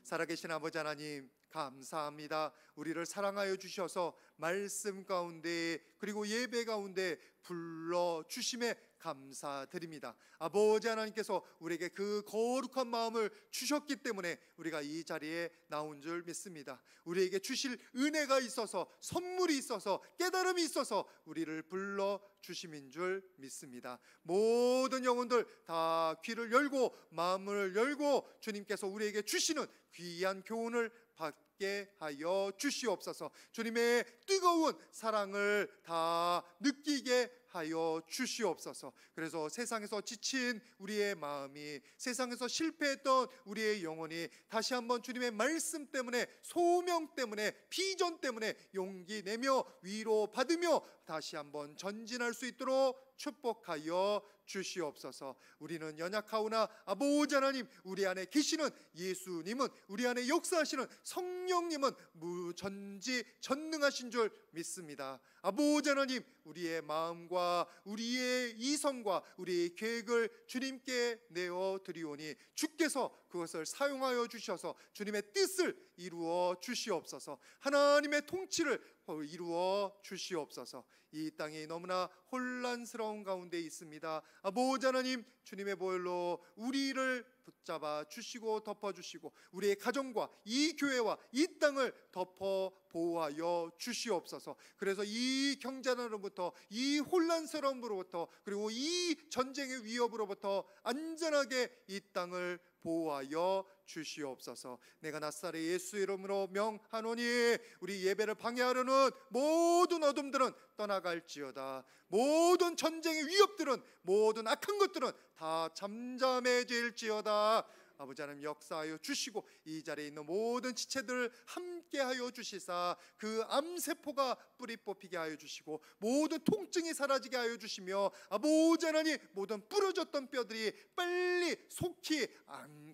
살아계신 아버지 하나님, 감사합니다. 우리를 사랑하여 주셔서 말씀 가운데 그리고 예배 가운데 불러주심에 감사드립니다. 아버지 하나님께서 우리에게 그 거룩한 마음을 주셨기 때문에 우리가 이 자리에 나온 줄 믿습니다. 우리에게 주실 은혜가 있어서, 선물이 있어서, 깨달음이 있어서 우리를 불러주심인 줄 믿습니다. 모든 영혼들 다 귀를 열고 마음을 열고 주님께서 우리에게 주시는 귀한 교훈을 받게 하여 주시옵소서. 주님의 뜨거운 사랑을 다 느끼게 하여 주시옵소서. 그래서 세상에서 지친 우리의 마음이, 세상에서 실패했던 우리의 영혼이 다시 한번 주님의 말씀 때문에, 소명 때문에, 비전 때문에 용기 내며 위로받으며 다시 한번 전진할 수 있도록 축복하여 주시옵소서. 우리는 연약하오나 아버지 하나님, 우리 안에 계시는 예수님은, 우리 안에 역사하시는 성령님은 전지전능하신 줄 믿습니다. 아버지 하나님, 우리의 마음과 우리의 이성과 우리의 계획을 주님께 내어드리오니 주께서 그것을 사용하여 주셔서 주님의 뜻을 이루어 주시옵소서. 하나님의 통치를 이루어 주시옵소서. 이 땅이 너무나 혼란스러운 가운데 있습니다. 아버지 하나님, 주님의 보혈로 우리를 붙잡아 주시고 덮어 주시고 우리의 가정과 이 교회와 이 땅을 덮어 보호하여 주시옵소서. 그래서 이 경제난으로부터, 이 혼란스러움으로부터, 그리고 이 전쟁의 위협으로부터 안전하게 이 땅을 보호하여 주시옵소서. 내가 낫사렛 예수 이름으로 명하노니 우리 예배를 방해하려는 모든 어둠들은 떠나갈지어다. 모든 전쟁의 위협들은, 모든 악한 것들은 다 잠잠해질지어다. 아버지 하나님, 역사하여 주시고 이 자리에 있는 모든 지체들을 함께하여 주시사 그 암세포가 뿌리 뽑히게 하여 주시고 모든 통증이 사라지게 하여 주시며, 아버지 하나님, 모든 부러졌던 뼈들이 빨리 속히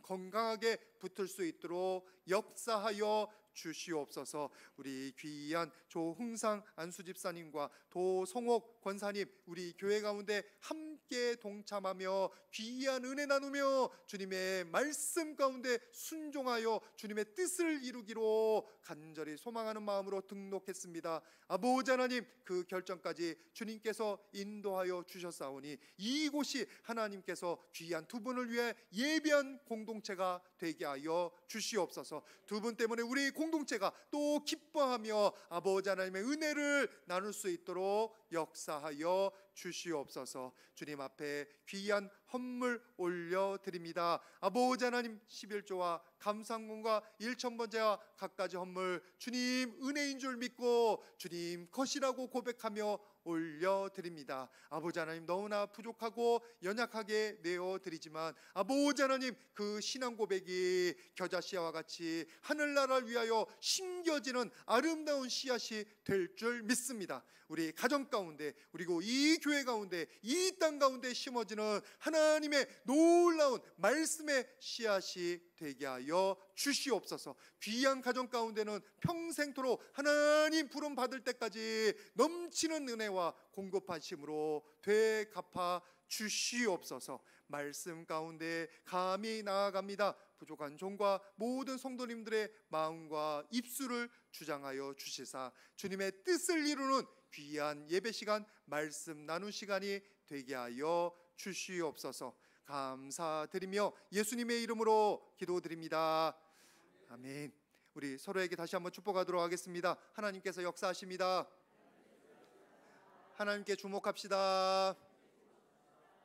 건강하게 붙을 수 있도록 역사하여 주시옵소서. 우리 귀한 조흥상 안수집사님과 도송옥 권사님, 우리 교회 가운데 함께 동참하며 귀한 은혜 나누며 주님의 말씀 가운데 순종하여 주님의 뜻을 이루기로 간절히 소망하는 마음으로 등록했습니다. 아버지 하나님, 그 결정까지 주님께서 인도하여 주셨사오니 이곳이 하나님께서 귀한 두 분을 위해 예비한 공동체가 되게 하여 주시옵소서. 두 분 때문에 우리 공동체가 또 기뻐하며 아버지 하나님의 은혜를 나눌 수 있도록 역사하여 주시옵소서. 주님 앞에 귀한 헌물 올려드립니다. 아버지 하나님, 11조와 감상문과 1,000번제와 갖가지 헌물 주님 은혜인 줄 믿고 주님 것이라고 고백하며 올려드립니다. 아버지 하나님, 너무나 부족하고 연약하게 내어드리지만 아버지 하나님, 그 신앙 고백이 겨자씨와 같이 하늘나라를 위하여 심겨지는 아름다운 씨앗이 될 줄 믿습니다. 우리 가정 가운데, 그리고 이 교회 가운데, 이 땅 가운데 심어지는 하나님의 놀라운 말씀의 씨앗이 되게 하여 주시옵소서. 귀한 가정 가운데는 평생토록 하나님 부름 받을 때까지 넘치는 은혜와 공급하심으로 되갚아 주시옵소서. 말씀 가운데 감히 나아갑니다. 부족한 종과 모든 성도님들의 마음과 입술을 주장하여 주시사 주님의 뜻을 이루는 귀한 예배 시간, 말씀 나눈 시간이 되게 하여 주시옵소서. 감사드리며 예수님의 이름으로 기도드립니다. 아멘. 우리 서로에게 다시 한번 축복하도록 하겠습니다. 하나님께서 역사하십니다. 하나님께 주목합시다.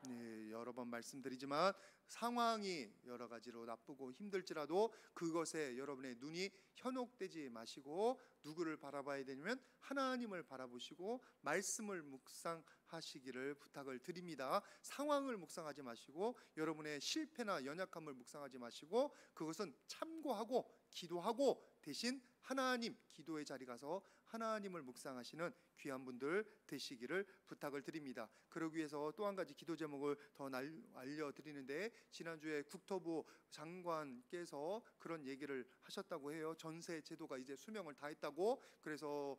네, 여러 번 말씀드리지만 상황이 여러 가지로 나쁘고 힘들지라도 그것에 여러분의 눈이 현혹되지 마시고 누구를 바라봐야 되냐면 하나님을 바라보시고 말씀을 묵상하시기를 부탁을 드립니다. 상황을 묵상하지 마시고 여러분의 실패나 연약함을 묵상하지 마시고 그것은 참고하고 기도하고 대신 하나님, 기도의 자리 가서 하나님을 묵상하시는 귀한 분들 되시기를 부탁을 드립니다. 그러기 위해서 또 한 가지 기도 제목을 더 알려드리는데, 지난주에 국토부 장관께서 그런 얘기를 하셨다고 해요. 전세 제도가 이제 수명을 다했다고. 그래서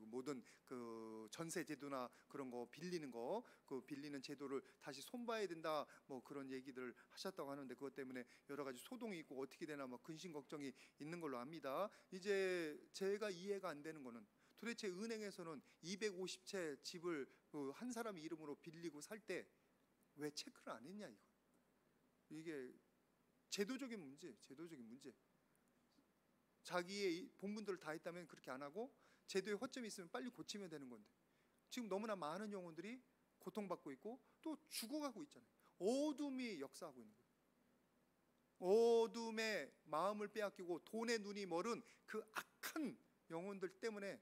모든 그 전세 제도나 그런 거 빌리는 거, 그 빌리는 제도를 다시 손봐야 된다, 뭐 그런 얘기들 하셨다고 하는데, 그것 때문에 여러 가지 소동이 있고 어떻게 되나 뭐 근심 걱정이 있는 걸로 압니다. 이제 제가 이해가 안 되는 거는, 도대체 은행에서는 250채 집을 한 사람 이름으로 빌리고 살 때 왜 체크를 안 했냐, 이거. 이게 제도적인 문제. 자기의 본분들을 다 했다면 그렇게 안 하고, 제도에 허점이 있으면 빨리 고치면 되는 건데, 지금 너무나 많은 영혼들이 고통받고 있고 또 죽어가고 있잖아요. 어둠이 역사하고 있는 거예요. 어둠의 마음을 빼앗기고 돈의 눈이 멀은 그 악한 영혼들 때문에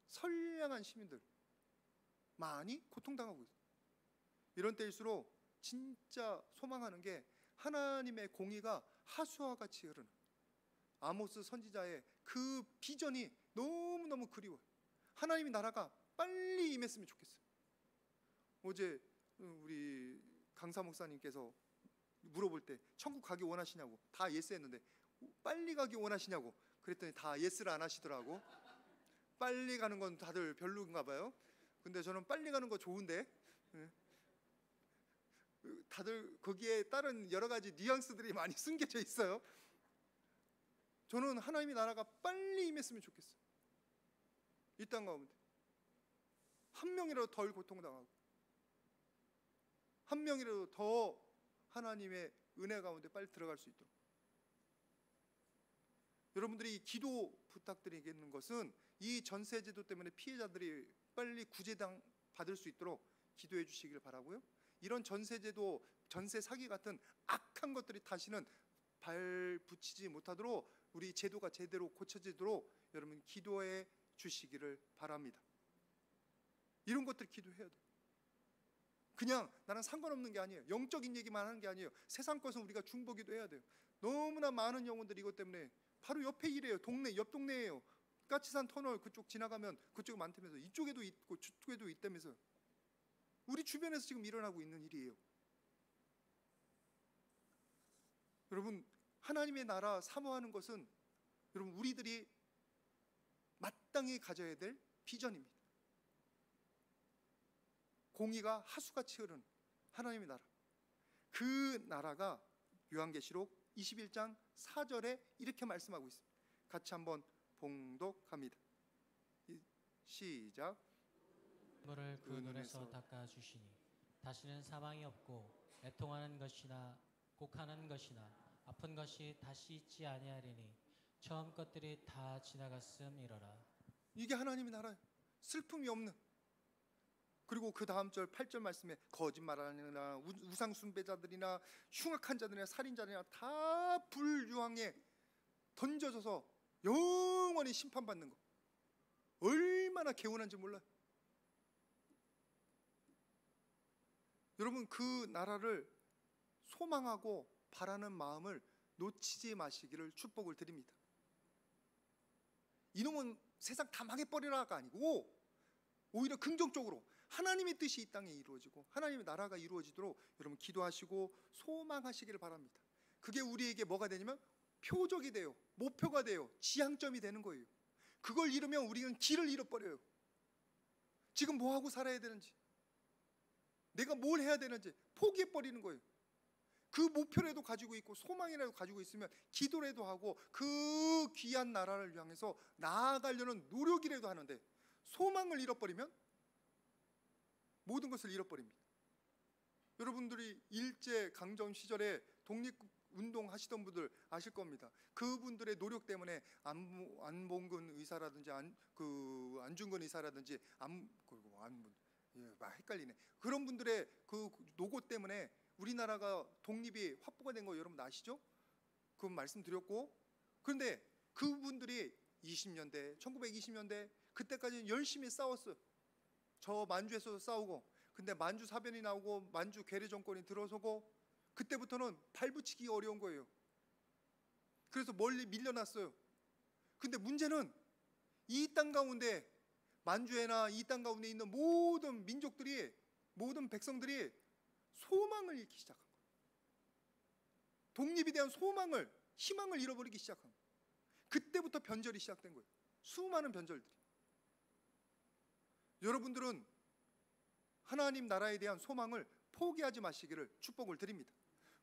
선량한 시민들 많이 고통당하고 있어요. 이런 때일수록 진짜 소망하는 게 하나님의 공의가 하수와 같이 흐르는 아모스 선지자의 그 비전이 너무너무 그리워요. 하나님의 나라가 빨리 임했으면 좋겠어요. 어제 우리 강사 목사님께서 물어볼 때 천국 가기 원하시냐고, 다 예스 했는데 빨리 가기 원하시냐고 그랬더니 다 예스를 안 하시더라고. 빨리 가는 건 다들 별로인가 봐요. 근데 저는 빨리 가는 거 좋은데, 다들 거기에 따른 여러 가지 뉘앙스들이 많이 숨겨져 있어요. 저는 하나님의 나라가 빨리 임했으면 좋겠어요. 이 땅 가운데 한 명이라도 덜 고통당하고, 한 명이라도 더 하나님의 은혜 가운데 빨리 들어갈 수 있도록. 여러분들이 기도 부탁드리겠는 것은, 이 전세제도 때문에 피해자들이 빨리 구제당 받을 수 있도록 기도해 주시길 바라고요. 이런 전세제도, 전세 사기 같은 악한 것들이 다시는 발 붙이지 못하도록 우리 제도가 제대로 고쳐지도록 여러분 기도해 주시기를 바랍니다. 이런 것들 기도해야 돼요. 그냥 나는 상관없는 게 아니에요. 영적인 얘기만 하는 게 아니에요. 세상 것은 우리가 중보기도 해야 돼요. 너무나 많은 영혼들이 이것 때문에, 바로 옆에 일이에요. 옆 동네예요. 까치산 터널 그쪽 지나가면 그쪽이 많다면서, 이쪽에도 있고 저쪽에도 있다면서. 우리 주변에서 지금 일어나고 있는 일이에요. 여러분, 하나님의 나라 사모하는 것은 여러분 우리들이 마땅히 가져야 될 비전입니다. 공의가 하수같이 흐르는 하나님의 나라, 그 나라가 요한계시록 21장 4절에 이렇게 말씀하고 있습니다. 같이 한번 봉독합니다. 시작. 물을 그 눈에서 닦아 주시니 다시는 사망이 없고 애통하는 것이나 곡하는 것이나 아픈 것이 다시 있지 아니하리니 처음 것들이 다 지나갔음이러라. 이게 하나님의 나라예요. 슬픔이 없는. 그리고 그 다음 절 8절 말씀에 거짓말하느나 우상 숭배자들이나 흉악한 자들이나 살인자들이나 다 불유황에 던져져서 영원히 심판받는 거, 얼마나 개운한지 몰라요. 여러분, 그 나라를 소망하고 바라는 마음을 놓치지 마시기를 축복을 드립니다. 이놈은 세상 다 망해버리라가 아니고, 오히려 긍정적으로 하나님의 뜻이 이 땅에 이루어지고 하나님의 나라가 이루어지도록 여러분 기도하시고 소망하시기를 바랍니다. 그게 우리에게 뭐가 되냐면 표적이 돼요. 목표가 돼요. 지향점이 되는 거예요. 그걸 잃으면 우리는 길을 잃어버려요. 지금 뭐하고 살아야 되는지, 내가 뭘 해야 되는지 포기해버리는 거예요. 그 목표라도 가지고 있고 소망이라도 가지고 있으면 기도라도 하고 그 귀한 나라를 향해서 나아가려는 노력이라도 하는데, 소망을 잃어버리면 모든 것을 잃어버립니다. 여러분들이 일제강점 시절에 독립운동 하시던 분들 아실 겁니다. 그분들의 노력 때문에 안봉근 의사라든지 안중근 의사라든지 헷갈리네. 그런 분들의 그 노고 때문에 우리나라가 독립이 확보가 된 거 여러분 아시죠? 그 말씀드렸고, 그런데 그분들이 1920년대 그때까지는 열심히 싸웠어요. 저 만주에서도 싸우고, 근데 만주 사변이 나오고 만주 괴뢰 정권이 들어서고, 그때부터는 발붙이기 어려운 거예요. 그래서 멀리 밀려났어요. 근데 문제는 이 땅 가운데, 만주에나 이 땅 가운데 있는 모든 민족들이, 모든 백성들이 소망을 잃기 시작한 거예요. 독립에 대한 소망을, 희망을 잃어버리기 시작한 거예요. 그때부터 변절이 시작된 거예요. 수많은 변절들이. 여러분들은 하나님 나라에 대한 소망을 포기하지 마시기를 축복을 드립니다.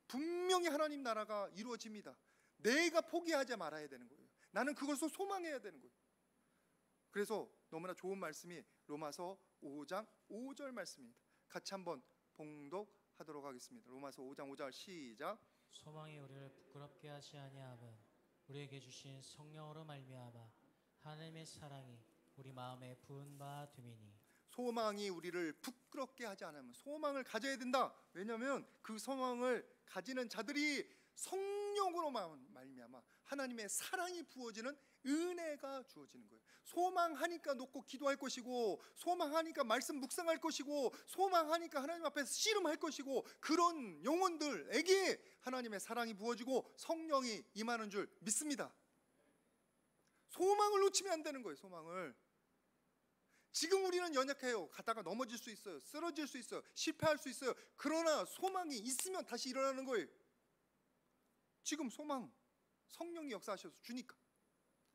분명히 하나님 나라가 이루어집니다. 내가 포기하지 말아야 되는 거예요. 나는 그것을 소망해야 되는 거예요. 그래서 너무나 좋은 말씀이 로마서 5장 5절 말씀입니다. 같이 한번 봉독하도록 하겠습니다. 로마서 5장 5절 시작. 소망이 우리를 부끄럽게 하지 아니함은 우리에게 주신 성령으로 말미암아 하나님의 사랑이 우리 마음에 부은 바 됨이니. 소망이 우리를 부끄럽게 하지 않으면 소망을 가져야 된다. 왜냐하면 그 소망을 가지는 자들이 성령으로 말미암아 하나님의 사랑이 부어지는 은혜가 주어지는 거예요. 소망하니까 놓고 기도할 것이고, 소망하니까 말씀 묵상할 것이고, 소망하니까 하나님 앞에서 씨름할 것이고, 그런 영혼들에게 하나님의 사랑이 부어지고 성령이 임하는 줄 믿습니다. 소망을 놓치면 안 되는 거예요. 소망을. 지금 우리는 연약해요. 가다가 넘어질 수 있어요. 쓰러질 수 있어요. 실패할 수 있어요. 그러나 소망이 있으면 다시 일어나는 거예요. 지금 소망, 성령이 역사하셔서 주니까.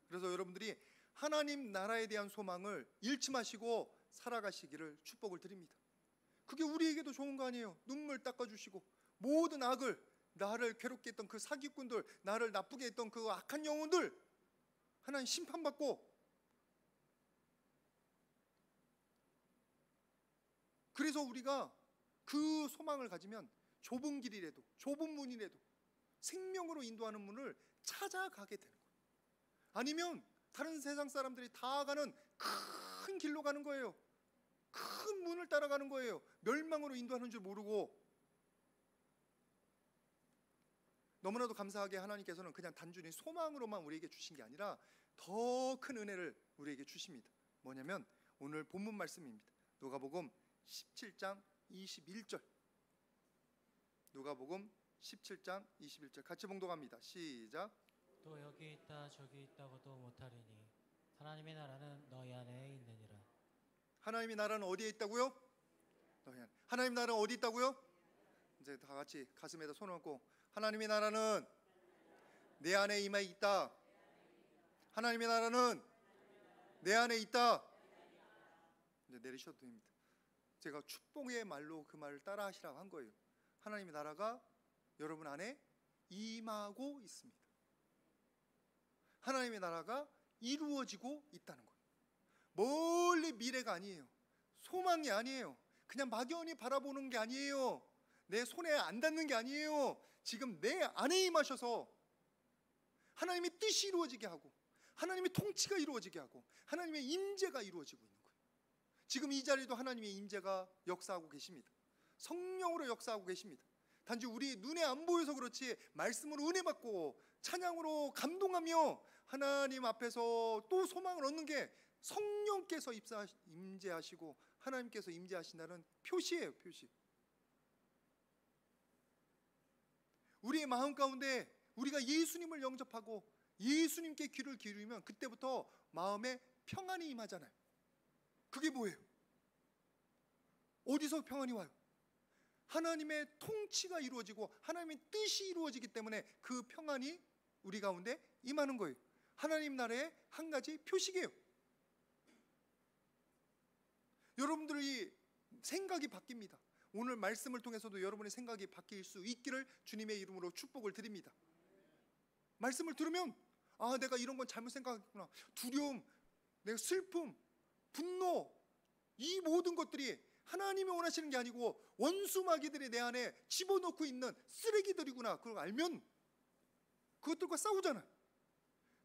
그래서 여러분들이 하나님 나라에 대한 소망을 잃지 마시고 살아가시기를 축복을 드립니다. 그게 우리에게도 좋은 거 아니에요. 눈물 닦아주시고 모든 악을, 나를 괴롭게 했던 그 사기꾼들, 나를 나쁘게 했던 그 악한 영혼들 하나님 심판받고, 그래서 우리가 그 소망을 가지면 좁은 길이라도, 좁은 문이라도 생명으로 인도하는 문을 찾아가게 되는 거예요. 아니면 다른 세상 사람들이 다 가는 큰 길로 가는 거예요. 큰 문을 따라가는 거예요. 멸망으로 인도하는 줄 모르고. 너무나도 감사하게 하나님께서는 그냥 단순히 소망으로만 우리에게 주신 게 아니라 더 큰 은혜를 우리에게 주십니다. 뭐냐면 오늘 본문 말씀입니다. 누가복음 17장 21절. 누가복음 17장 21절 같이 봉독합니다. 시작. 또 여기 있다 저기 있다고도 못하리니 하나님의 나라는 너희 안에 있느니라. 하나님의 나라는 어디에 있다고요? 너희 안에. 하나님의 나라는 어디 있다고요? 이제 다 같이 가슴에다 손을 얹고, 하나님의 나라는 내 안에 임해 있다. 하나님의 나라는 내 안에 있다. 이제 내리셔도 됩니다. 제가 축복의 말로 그 말을 따라 하시라고 한 거예요. 하나님의 나라가 여러분 안에 임하고 있습니다. 하나님의 나라가 이루어지고 있다는 거예요. 멀리 미래가 아니에요. 소망이 아니에요. 그냥 막연히 바라보는 게 아니에요. 내 손에 안 닿는 게 아니에요. 지금 내 안에 임하셔서 하나님의 뜻이 이루어지게 하고, 하나님의 통치가 이루어지게 하고, 하나님의 임재가 이루어지고 있는 거예요. 지금 이 자리도 하나님의 임재가 역사하고 계십니다. 성령으로 역사하고 계십니다. 단지 우리 눈에 안 보여서 그렇지 말씀으로 은혜 받고 찬양으로 감동하며 하나님 앞에서 또 소망을 얻는 게 성령께서 임재하시고 하나님께서 임재하신다는 표시예요. 표시. 우리의 마음 가운데 우리가 예수님을 영접하고 예수님께 귀를 기울이면 그때부터 마음에 평안이 임하잖아요. 그게 뭐예요? 어디서 평안이 와요? 하나님의 통치가 이루어지고 하나님의 뜻이 이루어지기 때문에 그 평안이 우리 가운데 임하는 거예요. 하나님 나라의 한 가지 표식이에요. 여러분들이 생각이 바뀝니다. 오늘 말씀을 통해서도 여러분의 생각이 바뀔 수 있기를 주님의 이름으로 축복을 드립니다. 말씀을 들으면 아, 내가 이런 건 잘못 생각했구나. 두려움, 내가 슬픔, 분노, 이 모든 것들이 하나님이 원하시는 게 아니고 원수 마귀들이 내 안에 집어넣고 있는 쓰레기들이구나. 그걸 알면 그것들과 싸우잖아요.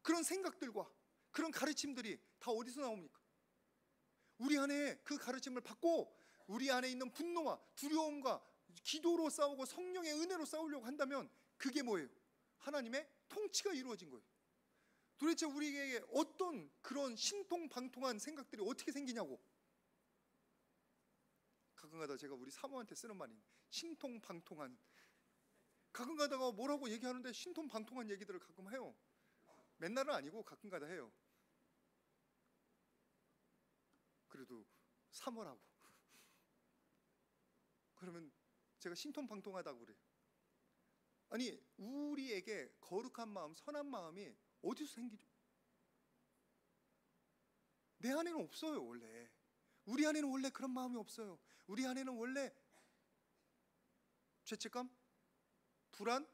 그런 생각들과 그런 가르침들이 다 어디서 나옵니까? 우리 안에 그 가르침을 받고 우리 안에 있는 분노와 두려움과 기도로 싸우고 성령의 은혜로 싸우려고 한다면 그게 뭐예요? 하나님의 통치가 이루어진 거예요. 도대체 우리에게 어떤 그런 신통방통한 생각들이 어떻게 생기냐고. 가끔가다 제가 우리 사모한테 쓰는 말이 신통방통한, 가끔가다가 뭐라고 얘기하는데 신통방통한 얘기들을 가끔 해요. 맨날은 아니고 가끔가다 해요. 그래도 3월하고 그러면 제가 신통방통하다고 그래요. 아니 우리에게 거룩한 마음, 선한 마음이 어디서 생기죠? 내 안에는 없어요. 원래 우리 안에는 원래 그런 마음이 없어요. 우리 안에는 원래 죄책감, 불안,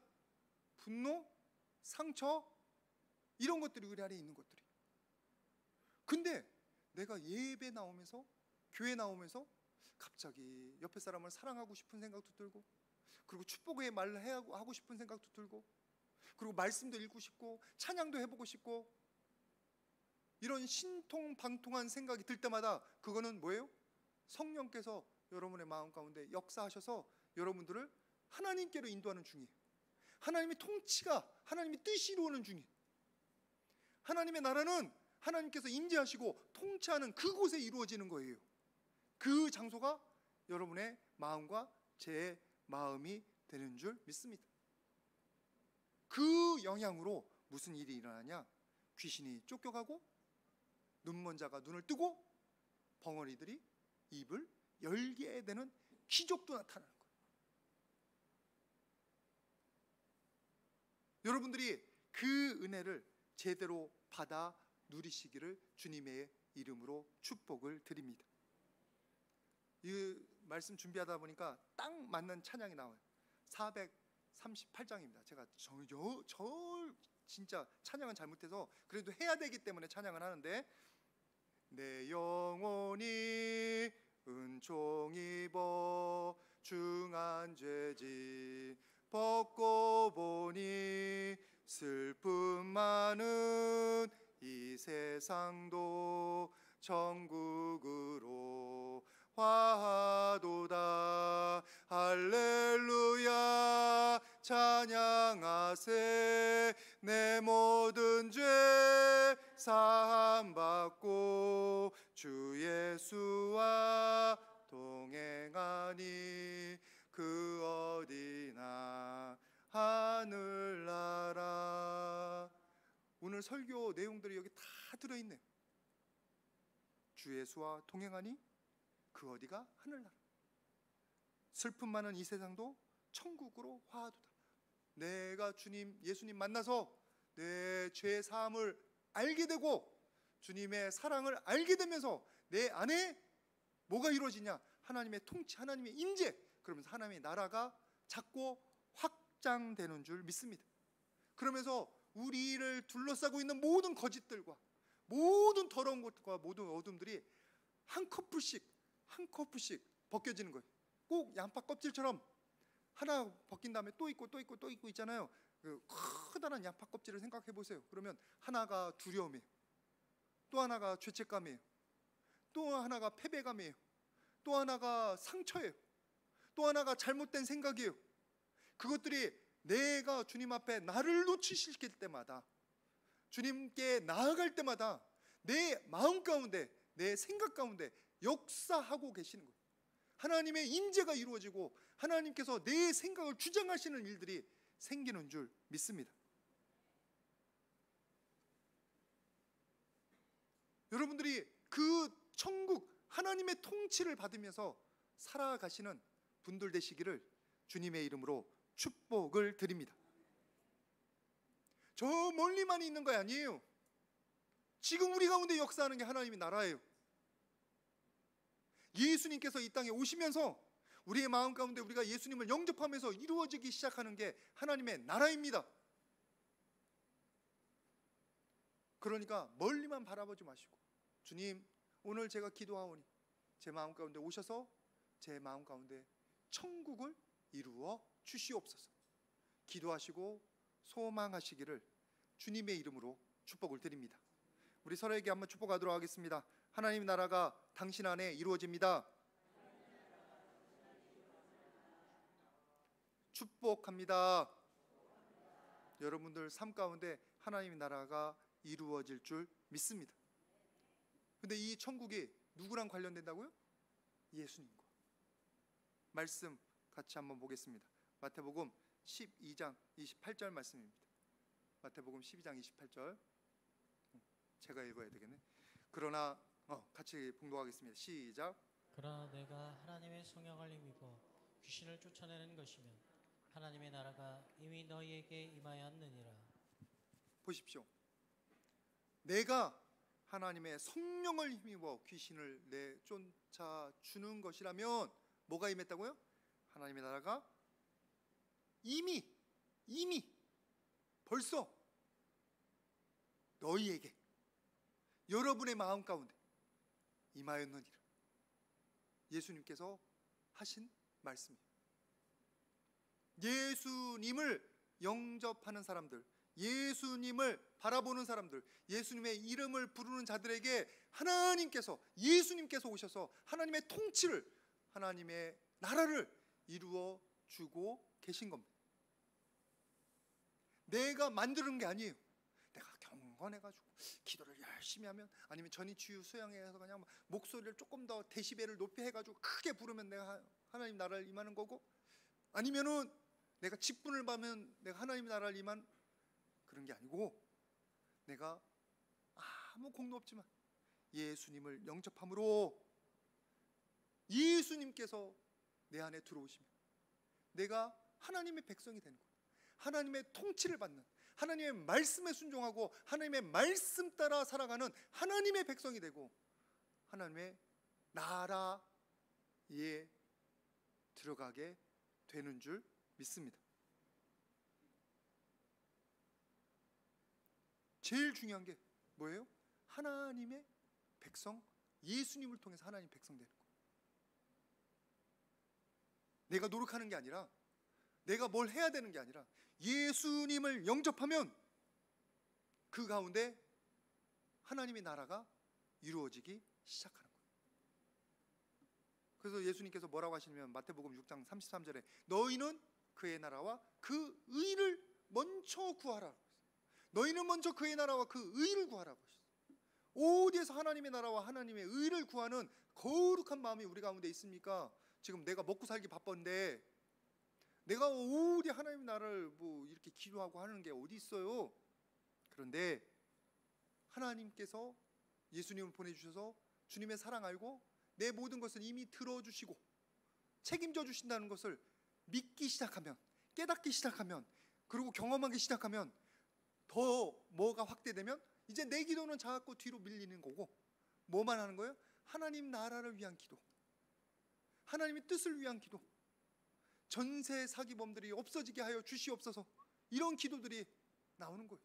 분노, 상처 이런 것들이 우리 안에 있는 것들이. 근데 내가 예배 나오면서, 교회 나오면서 갑자기 옆에 사람을 사랑하고 싶은 생각도 들고, 그리고 축복의 말을 하고 싶은 생각도 들고, 그리고 말씀도 읽고 싶고 찬양도 해보고 싶고, 이런 신통방통한 생각이 들 때마다 그거는 뭐예요? 성령께서 여러분의 마음 가운데 역사하셔서 여러분들을 하나님께로 인도하는 중이에요. 하나님의 통치가, 하나님의 뜻이 이루어지는 중이에요. 하나님의 나라는 하나님께서 임재하시고 통치하는 그곳에 이루어지는 거예요. 그 장소가 여러분의 마음과 제 마음이 되는 줄 믿습니다. 그 영향으로 무슨 일이 일어나냐? 귀신이 쫓겨가고, 눈먼 자가 눈을 뜨고, 벙어리들이 입을 열게 되는 기적도 나타나는 거예요. 여러분들이 그 은혜를 제대로 받아 누리시기를 주님의 이름으로 축복을 드립니다. 이 말씀 준비하다 보니까 딱 맞는 찬양이 나와요. 438장입니다. 제가 진짜 찬양은 잘못해서 그래도 해야 되기 때문에 찬양을 하는데, 내 영혼이 은총 입어 중한 죄짐 벗고 보니 슬픔 많은 이 세상도 천국으로 화하도다. 할렐루야 찬양하세. 내 모든 죄 사함 받고 주 예수와 동행하니 그 어디나 하늘나라. 오늘 설교 내용들이 여기 다 들어있네요. 주 예수와 동행하니 그 어디가 하늘나라. 슬픔 많은 이 세상도 천국으로 화하도다. 내가 주님 예수님 만나서 내 죄 사함을 알게 되고 주님의 사랑을 알게 되면서 내 안에 뭐가 이루어지냐? 하나님의 통치, 하나님의 임재. 그러면서 하나님의 나라가 자꾸 확장되는 줄 믿습니다. 그러면서 우리를 둘러싸고 있는 모든 거짓들과 모든 더러운 것과 모든 어둠들이 한 커플씩 벗겨지는 거예요. 꼭 양파 껍질처럼 하나 벗긴 다음에 또 있고 있잖아요. 그 커다란 양파 껍질을 생각해 보세요. 그러면 하나가 두려움이에요. 또 하나가 죄책감이에요. 또 하나가 패배감이에요. 또 하나가 상처예요. 또 하나가 잘못된 생각이에요. 그것들이 내가 주님 앞에 나를 놓치실 때마다, 주님께 나아갈 때마다 내 마음 가운데, 내 생각 가운데 역사하고 계시는 거예요. 하나님의 임재가 이루어지고 하나님께서 내 생각을 주장하시는 일들이 생기는 줄 믿습니다. 여러분들이 그 천국 하나님의 통치를 받으면서 살아가시는 분들 되시기를 주님의 이름으로 축복을 드립니다. 저 멀리만 있는 거 아니에요. 지금 우리 가운데 역사하는 게 하나님의 나라예요. 예수님께서 이 땅에 오시면서 우리의 마음 가운데 우리가 예수님을 영접하면서 이루어지기 시작하는 게 하나님의 나라입니다. 그러니까 멀리만 바라보지 마시고, 주님 오늘 제가 기도하오니 제 마음 가운데 오셔서 제 마음 가운데 천국을 이루어 주시옵소서. 기도하시고 소망하시기를 주님의 이름으로 축복을 드립니다. 우리 서로에게 한번 축복하도록 하겠습니다. 하나님 나라가 당신 안에 이루어집니다. 축복합니다. 여러분들 삶 가운데 하나님의 나라가 이루어질 줄 믿습니다. 근데 이 천국이 누구랑 관련된다고요? 예수님과. 말씀 같이 한번 보겠습니다. 마태복음 12장 28절 말씀입니다. 마태복음 12장 28절. 제가 읽어야 되겠네. 그러나 같이 봉독하겠습니다. 시작. 그러나 내가 하나님의 성령을 힘입어 귀신을 쫓아내는 것이면 하나님의 나라가 이미 너희에게 임하였느니라. 보십시오. 내가 하나님의 성령을 힘입어 귀신을 내쫓아 주는 것이라면 뭐가 임했다고요? 하나님의 나라가 이미 벌써 너희에게, 여러분의 마음 가운데 임하였느니라. 예수님께서 하신 말씀이에요. 예수님을 영접하는 사람들, 예수님을 바라보는 사람들, 예수님의 이름을 부르는 자들에게 예수님께서 오셔서 하나님의 통치를, 하나님의 나라를 이루어 주고 계신 겁니다. 내가 만드는 게 아니에요. 내가 경건해가지고 기도를 열심히 하면, 아니면 전이치유 수양회에서 그냥 목소리를 조금 더 데시벨을 높이 해가지고 크게 부르면 내가 하나님 나라를 임하는 거고, 아니면은 내가 직분을 받으면 내가 하나님 나라를 임한, 그런 게 아니고, 내가 아무 공도 없지만 예수님을 영접함으로 예수님께서 내 안에 들어오시면 내가 하나님의 백성이 되는 거예요. 하나님의 통치를 받는, 하나님의 말씀에 순종하고 하나님의 말씀 따라 살아가는 하나님의 백성이 되고 하나님의 나라에 들어가게 되는 줄 믿습니다. 제일 중요한 게 뭐예요? 하나님의 백성, 예수님을 통해서 하나님 백성 되는 거예요. 내가 노력하는 게 아니라, 내가 뭘 해야 되는 게 아니라 예수님을 영접하면 그 가운데 하나님의 나라가 이루어지기 시작하는 거예요. 그래서 예수님께서 뭐라고 하시냐면 마태복음 6장 33절에 너희는 그의 나라와 그 의를 먼저 구하라. 너희는 먼저 그의 나라와 그 의를 구하라고 하셨어요. 어디에서 하나님의 나라와 하나님의 의를 구하는 거룩한 마음이 우리 가운데 있습니까? 지금 내가 먹고 살기 바쁜데 내가 어디 하나님의 나라를 뭐 이렇게 기도하고 하는 게 어디 있어요? 그런데 하나님께서 예수님을 보내주셔서 주님의 사랑 알고 내 모든 것을 이미 들어주시고 책임져 주신다는 것을 믿기 시작하면, 깨닫기 시작하면, 그리고 경험하기 시작하면 더 뭐가 확대되면 이제 내 기도는 자꾸 뒤로 밀리는 거고, 뭐만 하는 거예요? 하나님 나라를 위한 기도, 하나님의 뜻을 위한 기도, 전세 사기범들이 없어지게 하여 주시옵소서, 이런 기도들이 나오는 거예요.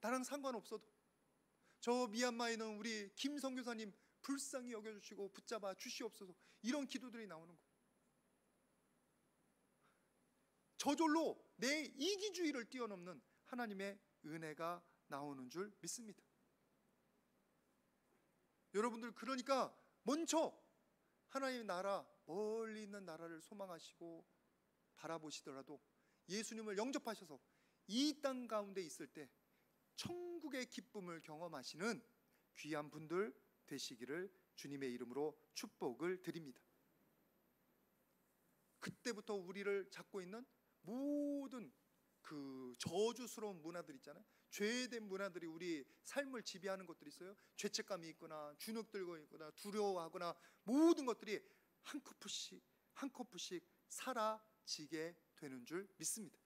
나랑 상관없어도. 저 미얀마에는 우리 김 선교사님 불쌍히 여겨주시고 붙잡아 주시옵소서, 이런 기도들이 나오는 거예요. 저절로 내 이기주의를 뛰어넘는 하나님의 은혜가 나오는 줄 믿습니다. 여러분들, 그러니까 먼저 하나님의 나라, 멀리 있는 나라를 소망하시고 바라보시더라도 예수님을 영접하셔서 이 땅 가운데 있을 때 천국의 기쁨을 경험하시는 귀한 분들 되시기를 주님의 이름으로 축복을 드립니다. 그때부터 우리를 잡고 있는 모든 그 저주스러운 문화들 있잖아요. 죄된 문화들이 우리 삶을 지배하는 것들이 있어요. 죄책감이 있거나 주눅 들고 있거나 두려워하거나 모든 것들이 한 커플씩 사라지게 되는 줄 믿습니다.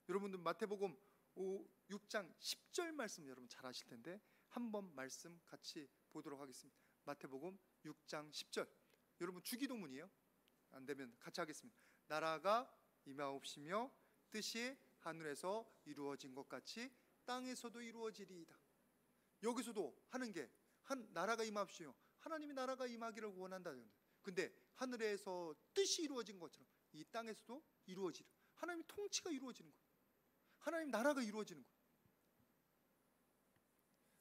여러분들 마태복음 6장 10절 말씀 여러분 잘 아실 텐데 한번 말씀 같이 보도록 하겠습니다. 마태복음 6장 10절. 여러분 주기도문이에요. 안 되면 같이 하겠습니다. 나라가 임하옵시며 뜻이 하늘에서 이루어진 것 같이 땅에서도 이루어지리이다. 여기서도 하는 게 나라가 임하옵시며 하나님의 나라가 임하기를 원한다는. 근데 하늘에서 뜻이 이루어진 것처럼 이 땅에서도 이루어지려. 하나님의 통치가 이루어지는 거예요. 하나님 나라가 이루어지는 거예요.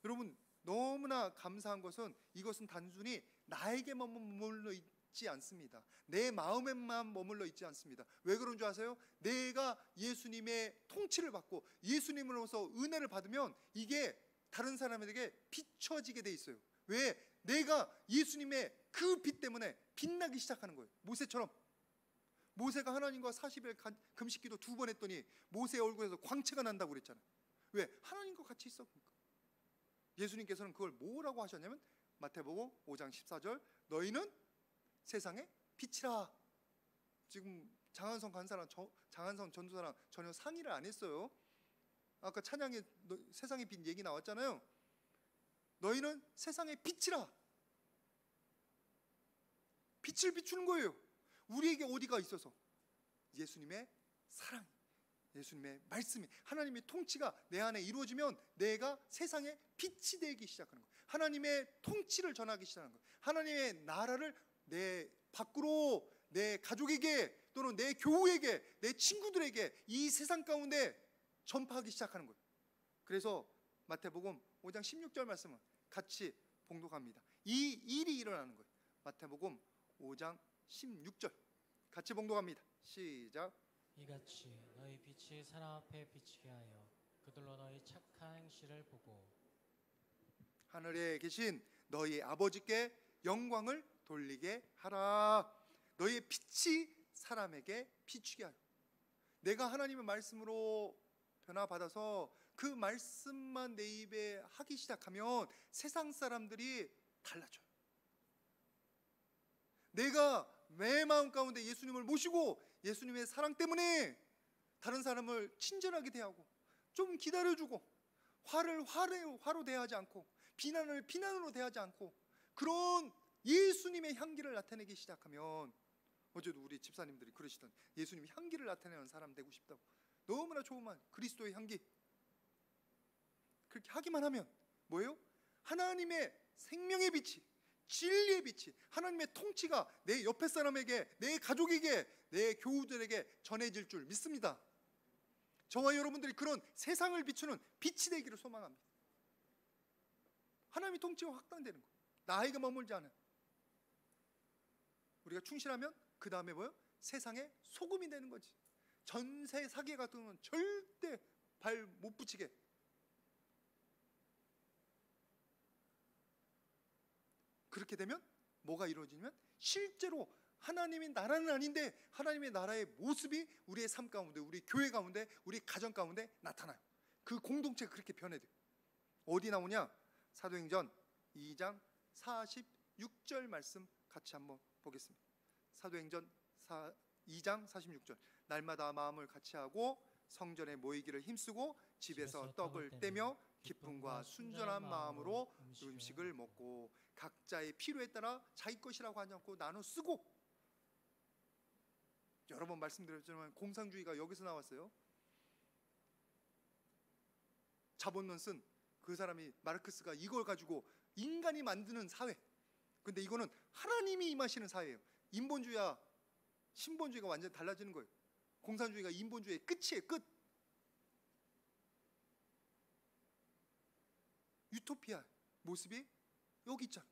여러분 너무나 감사한 것은 이것은 단순히 나에게만 머물러 있지 않습니다. 내 마음에만 머물러 있지 않습니다. 왜 그런 줄 아세요? 내가 예수님의 통치를 받고 예수님으로서 은혜를 받으면 이게 다른 사람에게 비춰지게 돼 있어요. 왜? 내가 예수님의 그 빛 때문에 빛나기 시작하는 거예요. 모세처럼. 모세가 하나님과 40일 금식기도 2번 했더니 모세의 얼굴에서 광채가 난다고 그랬잖아요. 왜? 하나님과 같이 있었으니까. 예수님께서는 그걸 뭐라고 하셨냐면 마태복음 5장 14절 너희는 세상의 빛이라. 지금 장한성 간사랑 장한성 전도사랑 전혀 상의를 안 했어요. 아까 찬양에 세상의 빛 얘기 나왔잖아요. 너희는 세상의 빛이라. 빛을 비추는 거예요. 우리에게 어디가 있어서? 예수님의 사랑, 예수님의 말씀이, 하나님의 통치가 내 안에 이루어지면 내가 세상의 빛이 되기 시작하는 거예요. 하나님의 통치를 전하기 시작하는 거예요. 하나님의 나라를 내 밖으로, 내 가족에게 또는 내 교우에게, 내 친구들에게 이 세상 가운데 전파하기 시작하는 거예요. 그래서 마태복음 5장 16절 말씀은 같이 봉독합니다. 이 일이 일어나는 거예요. 마태복음 5장 16절 같이 봉독합니다. 시작. 이같이 너희 빛이 사람 앞에 비치게 하여 그들로 너희 착한 행실을 보고 하늘에 계신 너희 아버지께 영광을 돌리게 하라. 너희의 빛이 사람에게 비추게 하여. 내가 하나님의 말씀으로 변화받아서 그 말씀만 내 입에 하기 시작하면 세상 사람들이 달라져요. 내가 내 마음 가운데 예수님을 모시고 예수님의 사랑 때문에 다른 사람을 친절하게 대하고 좀 기다려주고 화를 화로 대하지 않고 비난을 비난으로 대하지 않고 그런 예수님의 향기를 나타내기 시작하면, 어제도 우리 집사님들이 그러시던 예수님의 향기를 나타내는 사람 되고 싶다고. 너무나 좋은 말, 그리스도의 향기. 그렇게 하기만 하면 뭐예요? 하나님의 생명의 빛이, 진리의 빛이, 하나님의 통치가 내 옆에 사람에게, 내 가족에게, 내 교우들에게 전해질 줄 믿습니다. 저와 여러분들이 그런 세상을 비추는 빛이 되기를 소망합니다. 하나님의 통치가 확장되는 거예요. 나에게 머물지 않은. 우리가 충실하면 그 다음에 뭐예요? 세상의 소금이 되는 거지. 전세 사기 같은 건 절대 발 못 붙이게. 그렇게 되면 뭐가 이루어지냐면 실제로 하나님의 나라는 아닌데 하나님의 나라의 모습이 우리의 삶 가운데, 우리 교회 가운데, 우리 가정 가운데 나타나요. 그 공동체가 그렇게 변해돼요. 어디 나오냐? 사도행전 2장 46절 말씀 같이 한번 보겠습니다. 사도행전 2장 46절. 날마다 마음을 같이 하고 성전에 모이기를 힘쓰고 집에서 떡을 떼며 기쁨과 순전한 마음으로 음식을 먹고 각자의 필요에 따라 자기 것이라고 하지 않고 나눠 쓰고. 여러 번 말씀드렸지만 공산주의가 여기서 나왔어요. 자본론 쓴 그 사람이, 마르크스가 이걸 가지고 인간이 만드는 사회. 근데 이거는 하나님이 임하시는 사회예요. 인본주의와 신본주의가 완전히 달라지는 거예요. 공산주의가 인본주의의 끝이에요. 끝. 유토피아 모습이 여기 있잖아.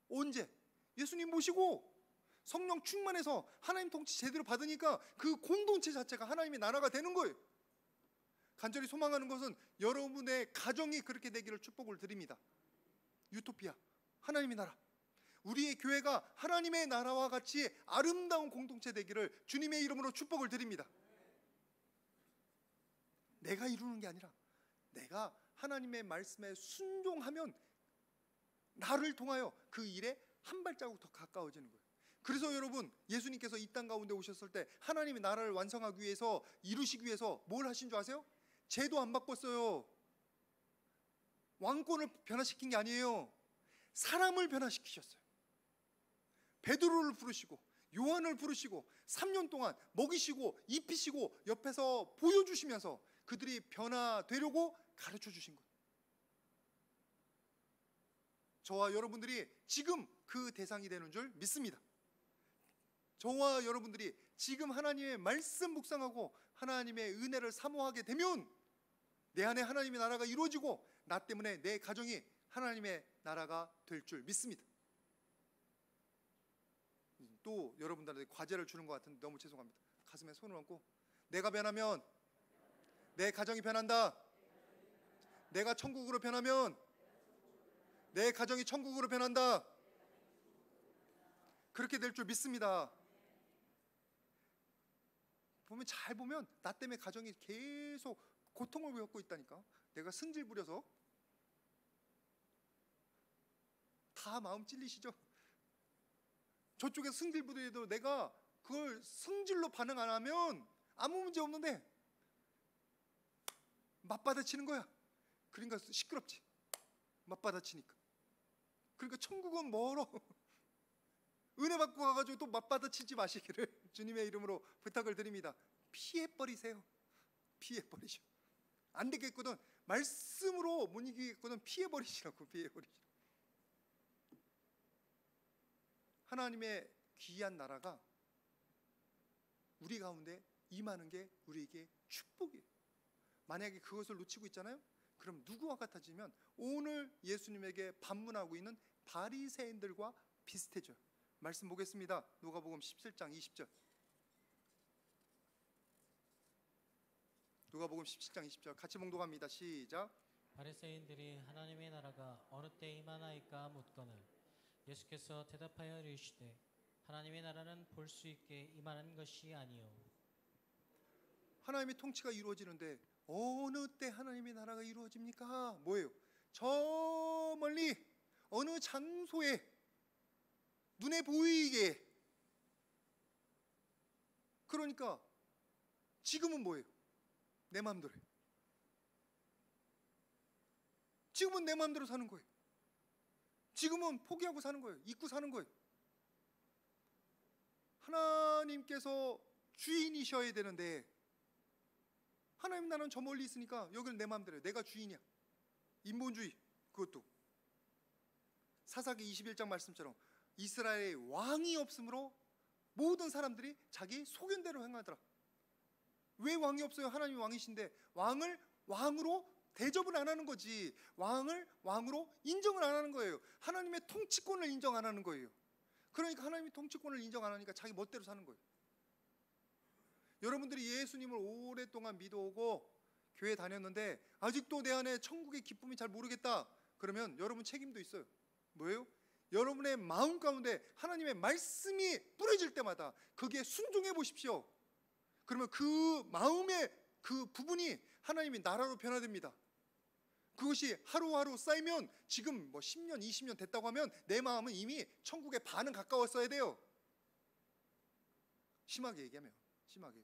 언제? 예수님 모시고 성령 충만해서 하나님 통치 제대로 받으니까 그 공동체 자체가 하나님의 나라가 되는 거예요. 간절히 소망하는 것은 여러분의 가정이 그렇게 되기를 축복을 드립니다. 유토피아, 하나님의 나라. 우리의 교회가 하나님의 나라와 같이 아름다운 공동체 되기를 주님의 이름으로 축복을 드립니다. 내가 이루는 게 아니라 내가 하나님의 말씀에 순종하면 나를 통하여 그 일에 한 발자국 더 가까워지는 거예요. 그래서 여러분, 예수님께서 이 땅 가운데 오셨을 때 하나님의 나라를 완성하기 위해서, 이루시기 위해서 뭘 하신 줄 아세요? 제도 안 바꿨어요. 왕권을 변화시킨 게 아니에요. 사람을 변화시키셨어요. 베드로를 부르시고 요한을 부르시고 3년 동안 먹이시고 입히시고 옆에서 보여주시면서 그들이 변화되려고 가르쳐 주신 거예요. 저와 여러분들이 지금 그 대상이 되는 줄 믿습니다. 저와 여러분들이 지금 하나님의 말씀 묵상하고 하나님의 은혜를 사모하게 되면 내 안에 하나님의 나라가 이루어지고 나 때문에 내 가정이 하나님의 나라가 될 줄 믿습니다. 또 여러분들한테 과제를 주는 것 같은데 너무 죄송합니다. 가슴에 손을 얹고, 내가 변하면 내 가정이 변한다. 내가 천국으로 변하면 내 가정이 천국으로 변한다. 그렇게 될 줄 믿습니다. 잘 보면 나 때문에 가정이 계속 고통을 겪고 있다니까. 내가 승질 부려서 다 마음 찔리시죠? 저쪽에 승질부리도 내가 그걸 승질로 반응 안 하면 아무 문제 없는데 맞받아치는 거야. 그러니까 시끄럽지. 맞받아치니까. 그러니까 천국은 멀어. 은혜 받고 가가지고 또 맞받아치지 마시기를 주님의 이름으로 부탁을 드립니다. 피해버리세요. 피해버리셔. 안 되겠거든. 말씀으로 못 이기겠거든. 피해버리시라고. 피해버리시라고. 하나님의 귀한 나라가 우리 가운데 임하는 게 우리에게 축복이에요. 만약에 그것을 놓치고 있잖아요. 그럼 누구와 같아지면 오늘 예수님에게 반문하고 있는 바리새인들과 비슷해져요. 말씀 보겠습니다. 누가복음 17장 20절. 누가복음 17장 20절 같이 봉독합니다. 시작. 바리새인들이 하나님의 나라가 어느 때 임하나이까 묻거늘 예수께서 대답하여 이르시되 하나님의 나라는 볼 수 있게 임하는 것이 아니요 하나님의 통치가 이루어지는데 어느 때 하나님의 나라가 이루어집니까? 뭐예요? 저 멀리 어느 장소에 눈에 보이게. 그러니까 지금은 뭐예요? 내 마음대로 해요. 지금은 내 마음대로 사는 거예요. 지금은 포기하고 사는 거예요. 잊고 사는 거예요. 하나님께서 주인이셔야 되는데 하나님 나는 저 멀리 있으니까 여기는 내 마음대로 해요. 내가 주인이야. 인본주의. 그것도 사사기 21장 말씀처럼 이스라엘에 왕이 없으므로 모든 사람들이 자기 소견대로 행하더라. 왜 왕이 없어요? 하나님이 왕이신데 왕을 왕으로 대접을 안 하는 거지. 왕을 왕으로 인정을 안 하는 거예요. 하나님의 통치권을 인정 안 하는 거예요. 그러니까 하나님의 통치권을 인정 안 하니까 자기 멋대로 사는 거예요. 여러분들이 예수님을 오랫동안 믿어오고 교회 다녔는데 아직도 내 안에 천국의 기쁨이 잘 모르겠다. 그러면 여러분 책임도 있어요. 뭐예요? 여러분의 마음 가운데 하나님의 말씀이 뿌려질 때마다 거기에 순종해 보십시오. 그러면 그 마음의 그 부분이 하나님의 나라로 변화됩니다. 그것이 하루하루 쌓이면 지금 뭐 10년, 20년 됐다고 하면 내 마음은 이미 천국의 반은 가까웠어야 돼요. 심하게 얘기하면 심하게.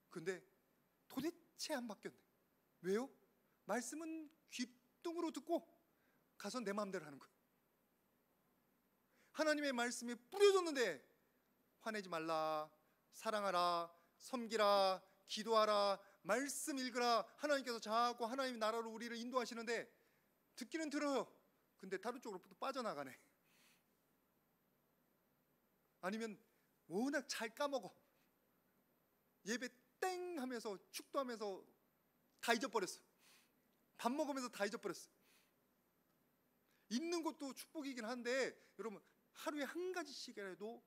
근데 도대체 안 바뀌었네. 왜요? 말씀은 귀뚱으로 듣고 가서 내 마음대로 하는 거예요. 하나님의 말씀이 뿌려졌는데 화내지 말라, 사랑하라, 섬기라, 기도하라, 말씀 읽으라. 하나님께서 자꾸 하나님의 나라로 우리를 인도하시는데 듣기는 들어요. 근데 다른 쪽으로 또 빠져나가네. 아니면 워낙 잘 까먹어. 예배 땡 하면서 축도하면서 다 잊어버렸어. 밥 먹으면서 다 잊어버렸어. 있는 것도 축복이긴 한데 여러분 하루에 한 가지씩이라도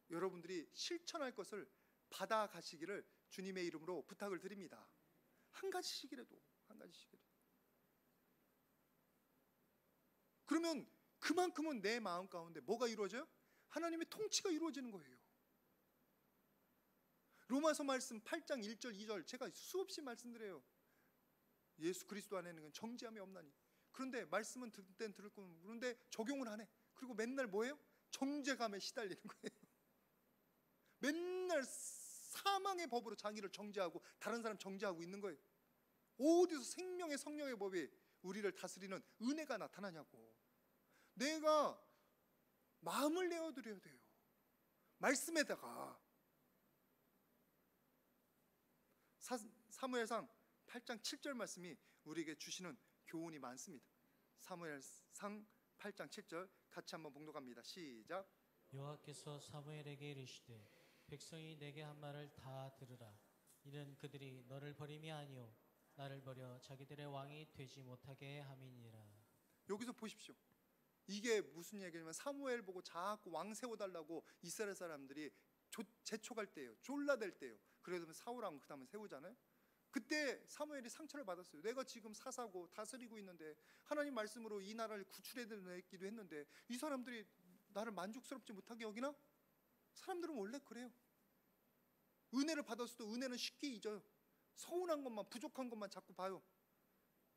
여러분들이 실천할 것을 받아가시기를 주님의 이름으로 부탁을 드립니다. 한 가지씩이라도, 한 가지씩이라도. 그러면 그만큼은 내 마음 가운데 뭐가 이루어져요? 하나님의 통치가 이루어지는 거예요. 로마서 말씀 8장 1절 2절 제가 수없이 말씀드려요. 예수 그리스도 안에는 정죄함이 없나니. 그런데 말씀은 듣을 땐 들을 거면 그런데 적용을 안 해. 그리고 맨날 뭐예요? 정죄감에 시달리는 거예요. 맨날 사망의 법으로 자기를 정죄하고 다른 사람 정죄하고 있는 거예요. 어디서 생명의 성령의 법이 우리를 다스리는 은혜가 나타나냐고. 내가 마음을 내어드려야 돼요. 말씀에다가. 사무엘상 8장 7절 말씀이 우리에게 주시는 교훈이 많습니다. 사무엘상 8장 7절 같이 한번 봉독합니다. 시작. 여호와께서 사무엘에게 이르시되 백성이 내게 한 말을 다 들으라. 이는 그들이 너를 버림이 아니요 나를 버려 자기들의 왕이 되지 못하게 함이니라. 여기서 보십시오. 이게 무슨 얘기냐면 사무엘 보고 자꾸 왕 세워달라고 이스라엘 사람들이 재촉할 때예요. 졸라댈 때예요. 그러면 사울왕 그 다음에 세우잖아요. 그때 사무엘이 상처를 받았어요. 내가 지금 사사고 다스리고 있는데 하나님 말씀으로 이 나라를 구출해내기도 했는데 이 사람들이 나를 만족스럽지 못하게 여기나? 사람들은 원래 그래요. 은혜를 받았어도 은혜는 쉽게 잊어요. 서운한 것만 부족한 것만 자꾸 봐요.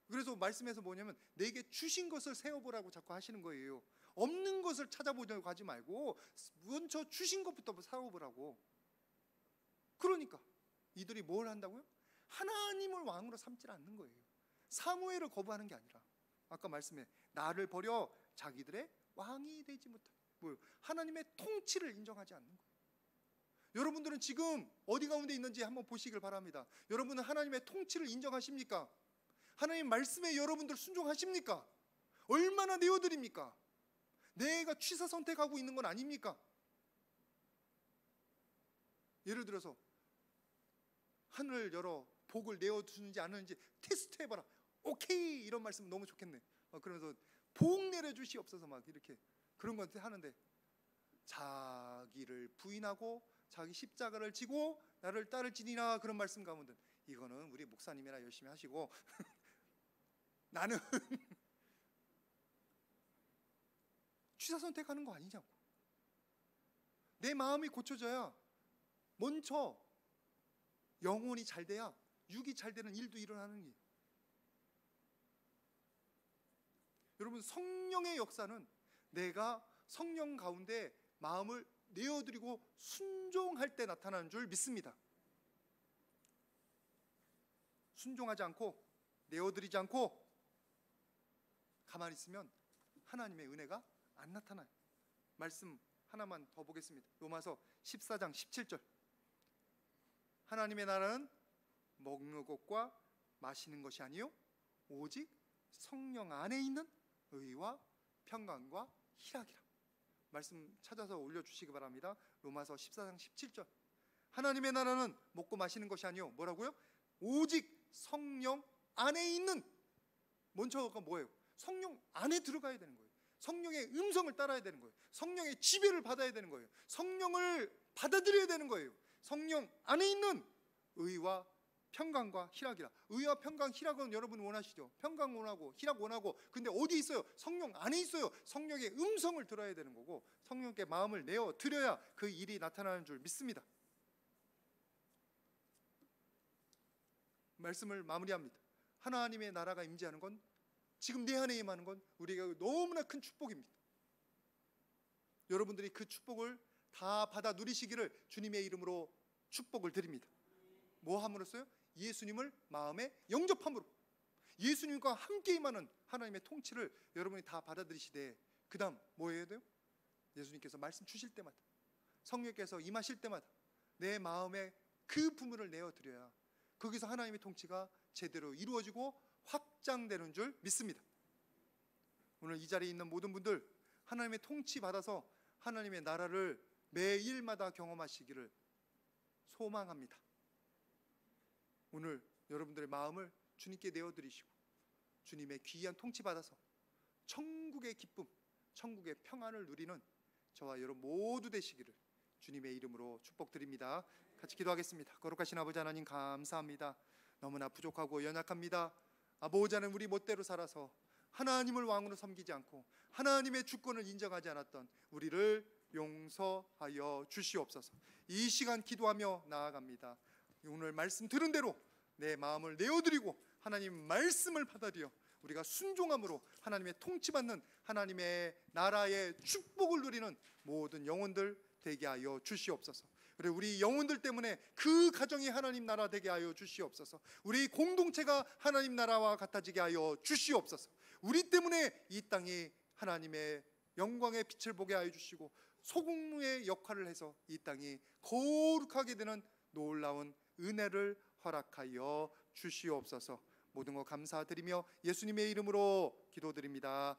그래서 말씀에서 뭐냐면 내게 주신 것을 세어보라고 자꾸 하시는 거예요. 없는 것을 찾아보려고 하지 말고 먼저 주신 것부터 세어보라고. 그러니까 이들이 뭘 한다고요? 하나님을 왕으로 삼지 않는 거예요. 사무엘을 거부하는 게 아니라 아까 말씀에 나를 버려 자기들의 왕이 되지 못하게, 뭐요? 하나님의 통치를 인정하지 않는 거예요. 여러분들은 지금 어디 가운데 있는지 한번 보시길 바랍니다. 여러분은 하나님의 통치를 인정하십니까? 하나님 말씀에 여러분들 순종하십니까? 얼마나 내어드립니까? 내가 취사 선택하고 있는 건 아닙니까? 예를 들어서 하늘 열어 복을 내어주는지 안 하는지 테스트 해봐라. 오케이, 이런 말씀 너무 좋겠네. 그러면서 복 내려주시옵소서 막 이렇게 그런 건 하는데, 자기를 부인하고 자기 십자가를 지고 나를 따를지니라, 그런 말씀 가운데 이거는 우리 목사님이나 열심히 하시고 나는 취사 선택하는 거 아니냐고. 내 마음이 고쳐져야 먼저 영혼이 잘 돼야 육이 잘 되는 일도 일어나는 게. 여러분, 성령의 역사는 내가 성령 가운데 마음을 내어드리고 순종할 때 나타나는 줄 믿습니다. 순종하지 않고 내어드리지 않고 가만히 있으면 하나님의 은혜가 안 나타나요. 말씀 하나만 더 보겠습니다. 로마서 14장 17절. 하나님의 나라는 먹는 것과 마시는 것이 아니요 오직 성령 안에 있는 의와 평강과 희락이라. 말씀 찾아서 올려주시기 바랍니다. 로마서 14장 17절. 하나님의 나라는 먹고 마시는 것이 아니요 뭐라고요? 오직 성령 안에 있는. 먼저가 뭐예요? 성령 안에 들어가야 되는 거예요. 성령의 음성을 따라야 되는 거예요. 성령의 지배를 받아야 되는 거예요. 성령을 받아들여야 되는 거예요. 성령 안에 있는 의와 평강과 희락이라. 의와 평강, 희락은 여러분 원하시죠? 평강 원하고 희락 원하고. 근데 어디 있어요? 성령 안에 있어요. 성령의 음성을 들어야 되는 거고 성령께 마음을 내어 드려야 그 일이 나타나는 줄 믿습니다. 말씀을 마무리합니다. 하나님의 나라가 임재하는 건, 지금 내 안에 임하는 건 우리가 너무나 큰 축복입니다. 여러분들이 그 축복을 다 받아 누리시기를 주님의 이름으로 축복을 드립니다. 뭐 함으로써요? 예수님을 마음에 영접함으로. 예수님과 함께 임하는 하나님의 통치를 여러분이 다 받아들이시되, 그 다음 뭐 해야 돼요? 예수님께서 말씀 주실 때마다, 성령께서 임하실 때마다 내 마음에 그 부분을 내어드려야 거기서 하나님의 통치가 제대로 이루어지고 확장되는 줄 믿습니다. 오늘 이 자리에 있는 모든 분들 하나님의 통치 받아서 하나님의 나라를 매일마다 경험하시기를 소망합니다. 오늘 여러분들의 마음을 주님께 내어드리시고 주님의 귀한 통치 받아서 천국의 기쁨, 천국의 평안을 누리는 저와 여러분 모두 되시기를 주님의 이름으로 축복드립니다. 같이 기도하겠습니다. 거룩하신 아버지 하나님, 감사합니다. 너무나 부족하고 연약합니다. 아버지 하나님, 우리 멋대로 살아서 하나님을 왕으로 섬기지 않고 하나님의 주권을 인정하지 않았던 우리를 용서하여 주시옵소서. 이 시간 기도하며 나아갑니다. 오늘 말씀 들은 대로 내 마음을 내어드리고 하나님 말씀을 받아들여 우리가 순종함으로 하나님의 통치받는 하나님의 나라의 축복을 누리는 모든 영혼들 되게 하여 주시옵소서. 그리고 우리 영혼들 때문에 그 가정이 하나님 나라 되게 하여 주시옵소서. 우리 공동체가 하나님 나라와 같아지게 하여 주시옵소서. 우리 때문에 이 땅이 하나님의 영광의 빛을 보게 하여 주시고 소금의 역할을 해서 이 땅이 거룩하게 되는 놀라운 은혜를 허락하여 주시옵소서. 모든 것 감사드리며 예수님의 이름으로 기도드립니다.